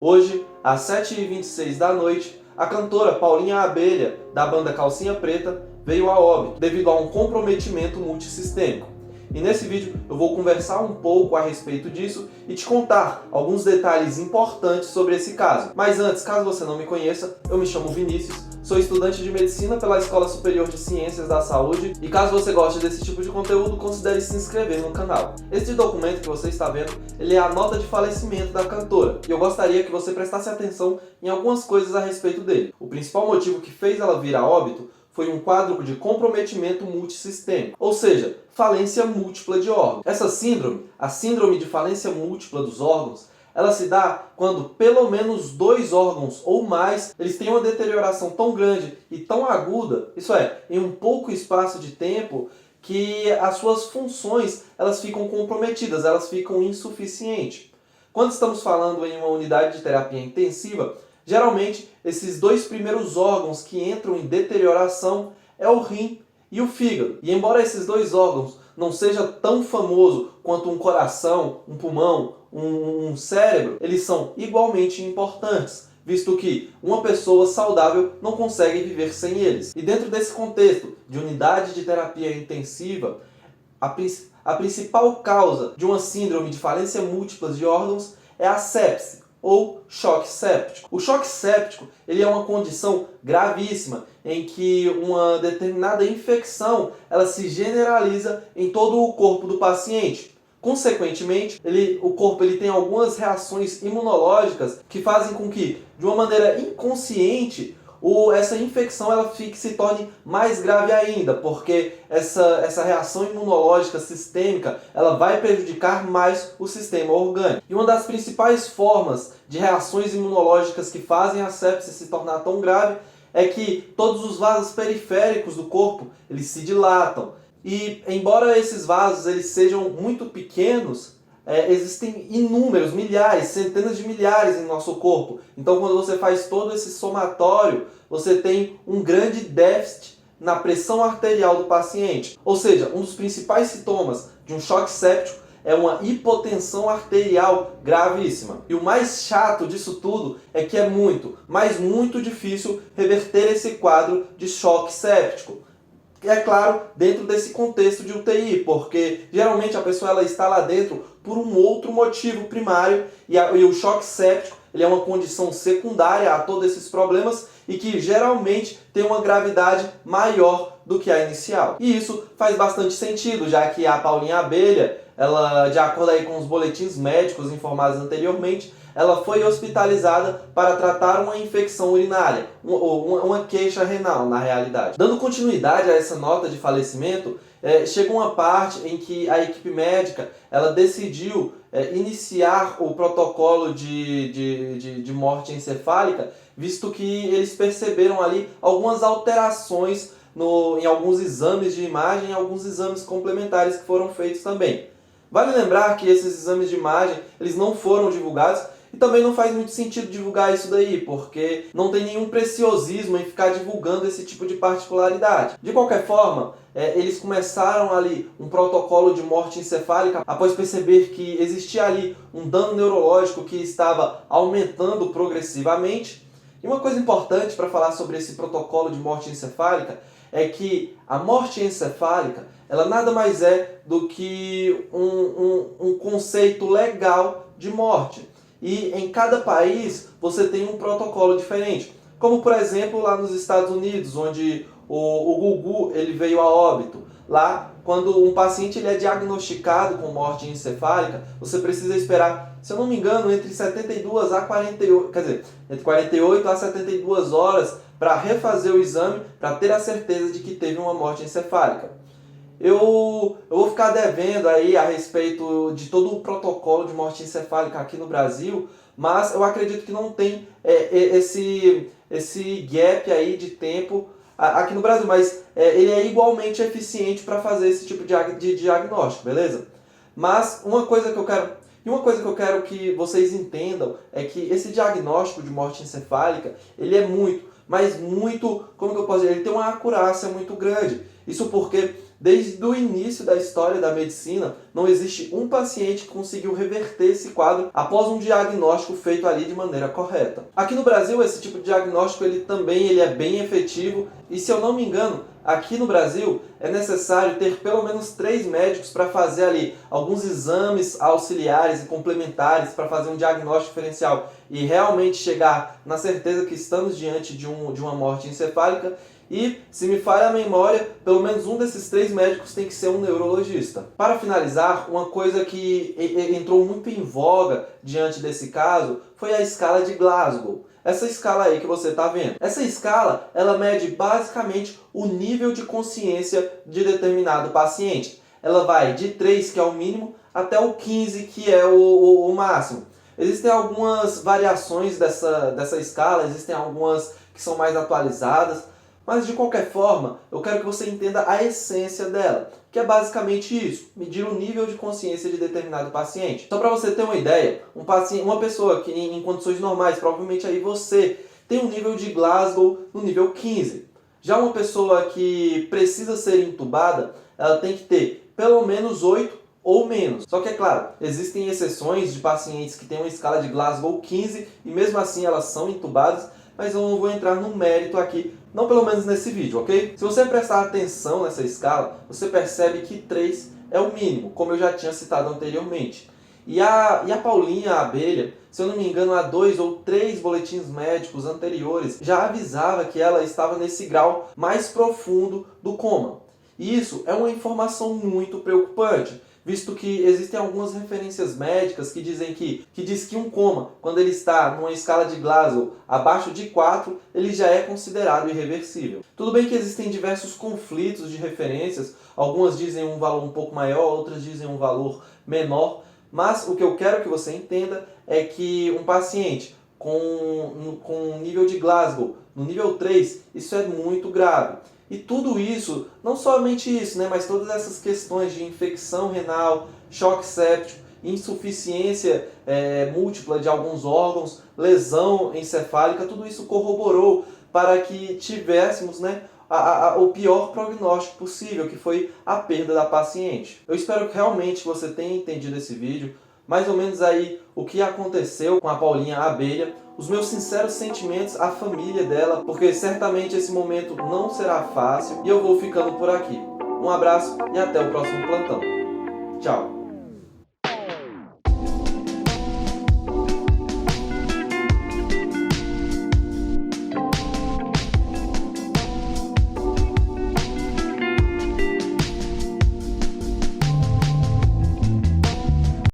Hoje, às 7h26 da noite, a cantora Paulinha Abelha, da banda Calcinha Preta, veio a óbito devido a um comprometimento multissistêmico. E nesse vídeo eu vou conversar um pouco a respeito disso e te contar alguns detalhes importantes sobre esse caso. Mas antes, caso você não me conheça, eu me chamo Vinícius, sou estudante de Medicina pela Escola Superior de Ciências da Saúde e caso você goste desse tipo de conteúdo, considere se inscrever no canal. Este documento que você está vendo, ele é a nota de falecimento da cantora e eu gostaria que você prestasse atenção em algumas coisas a respeito dele. O principal motivo que fez ela vir a óbito foi um quadro de comprometimento multissistêmico, ou seja, falência múltipla de órgãos. Essa síndrome, a síndrome de falência múltipla dos órgãos, ela se dá quando pelo menos 2 órgãos ou mais eles têm uma deterioração tão grande e tão aguda, isso é, em um pouco espaço de tempo, que as suas funções elas ficam comprometidas, elas ficam insuficientes. Quando estamos falando em uma unidade de terapia intensiva, geralmente esses 2 primeiros órgãos que entram em deterioração é o rim e o fígado. E embora esses 2 órgãos não seja tão famoso quanto um coração, um pulmão, um cérebro, eles são igualmente importantes, visto que uma pessoa saudável não consegue viver sem eles. E dentro desse contexto de unidade de terapia intensiva, a principal causa de uma síndrome de falência múltipla de órgãos é a sepse, ou choque séptico. O choque séptico ele é uma condição gravíssima em que uma determinada infecção ela se generaliza em todo o corpo do paciente. Consequentemente, o corpo tem algumas reações imunológicas que fazem com que, de uma maneira inconsciente, essa infecção ela se torne mais grave ainda, porque essa reação imunológica sistêmica ela vai prejudicar mais o sistema orgânico. E uma das principais formas de reações imunológicas que fazem a sepse se tornar tão grave é que todos os vasos periféricos do corpo eles se dilatam. E embora esses vasos eles sejam muito pequenos, existem inúmeros, milhares, centenas de milhares em nosso corpo. Então, quando você faz todo esse somatório, você tem um grande déficit na pressão arterial do paciente. Ou seja, um dos principais sintomas de um choque séptico é uma hipotensão arterial gravíssima. E o mais chato disso tudo é que é muito, mas muito difícil reverter esse quadro de choque séptico. É claro, dentro desse contexto de UTI, porque geralmente a pessoa ela está lá dentro por um outro motivo primário e o choque séptico ele é uma condição secundária a todos esses problemas e que geralmente tem uma gravidade maior do que a inicial. E isso faz bastante sentido, já que a Paulinha Abelha, ela, de acordo aí com os boletins médicos informados anteriormente, ela foi hospitalizada para tratar uma infecção urinária, uma queixa renal, na realidade. Dando continuidade a essa nota de falecimento, chega uma parte em que a equipe médica ela decidiu iniciar o protocolo de morte encefálica, visto que eles perceberam ali algumas alterações em alguns exames de imagem e alguns exames complementares que foram feitos também. Vale lembrar que esses exames de imagem eles não foram divulgados e também não faz muito sentido divulgar isso daí, porque não tem nenhum preciosismo em ficar divulgando esse tipo de particularidade. De qualquer forma, eles começaram ali um protocolo de morte encefálica após perceber que existia ali um dano neurológico que estava aumentando progressivamente. E uma coisa importante para falar sobre esse protocolo de morte encefálica é que a morte encefálica ela nada mais é do que um conceito legal de morte. E em cada país você tem um protocolo diferente. Como por exemplo lá nos Estados Unidos, onde o Gugu ele veio a óbito. Lá, quando um paciente ele é diagnosticado com morte encefálica, você precisa esperar, se eu não me engano, entre 72 a 48, quer dizer, entre 48 a 72 horas para refazer o exame, para ter a certeza de que teve uma morte encefálica. Eu vou ficar devendo aí a respeito de todo o protocolo de morte encefálica aqui no Brasil, mas eu acredito que não tem esse gap aí de tempo aqui no Brasil, mas ele é igualmente eficiente para fazer esse tipo de diagnóstico, beleza? Mas uma coisa que eu quero que vocês entendam é que esse diagnóstico de morte encefálica, ele é muito, mas muito, como que eu posso dizer, ele tem uma acurácia muito grande. Isso porque Desde o início da história da medicina, não existe um paciente que conseguiu reverter esse quadro após um diagnóstico feito ali de maneira correta. Aqui no Brasil, esse tipo de diagnóstico ele é bem efetivo e, se eu não me engano, aqui no Brasil é necessário ter pelo menos 3 médicos para fazer ali alguns exames auxiliares e complementares para fazer um diagnóstico diferencial e realmente chegar na certeza que estamos diante de uma morte encefálica. E, se me falha a memória, pelo menos um desses 3 médicos tem que ser um neurologista. Para finalizar, uma coisa que entrou muito em voga diante desse caso foi a escala de Glasgow. Essa escala aí que você está vendo. Essa escala, ela mede basicamente o nível de consciência de determinado paciente. Ela vai de 3, que é o mínimo, até o 15, que é o máximo. Existem algumas variações dessa escala, existem algumas que são mais atualizadas, mas de qualquer forma, eu quero que você entenda a essência dela, que é basicamente isso, medir o nível de consciência de determinado paciente. Só para você ter uma ideia, uma pessoa que em condições normais, provavelmente aí você, tem um nível de Glasgow no nível 15. Já uma pessoa que precisa ser entubada, ela tem que ter pelo menos 8 ou menos. Só que é claro, existem exceções de pacientes que têm uma escala de Glasgow 15 e mesmo assim elas são entubadas, mas eu não vou entrar no mérito aqui, não pelo menos nesse vídeo, ok? Se você prestar atenção nessa escala, você percebe que 3 é o mínimo, como eu já tinha citado anteriormente. E a Paulinha Abelha, se eu não me engano, há 2 ou 3 boletins médicos anteriores, já avisava que ela estava nesse grau mais profundo do coma. E isso é uma informação muito preocupante, visto que existem algumas referências médicas que dizem que um coma, quando ele está numa escala de Glasgow abaixo de 4, ele já é considerado irreversível. Tudo bem que existem diversos conflitos de referências, algumas dizem um valor um pouco maior, outras dizem um valor menor, mas o que eu quero que você entenda é que um paciente com um nível de Glasgow no nível 3, isso é muito grave. E tudo isso, não somente isso, né, mas todas essas questões de infecção renal, choque séptico, insuficiência múltipla de alguns órgãos, lesão encefálica, tudo isso corroborou para que tivéssemos, né, o pior prognóstico possível, que foi a perda da paciente. Eu espero que realmente você tenha entendido esse vídeo, mais ou menos aí o que aconteceu com a Paulinha Abelha. Os meus sinceros sentimentos à família dela, porque certamente esse momento não será fácil, e eu vou ficando por aqui. Um abraço e até o próximo plantão. Tchau!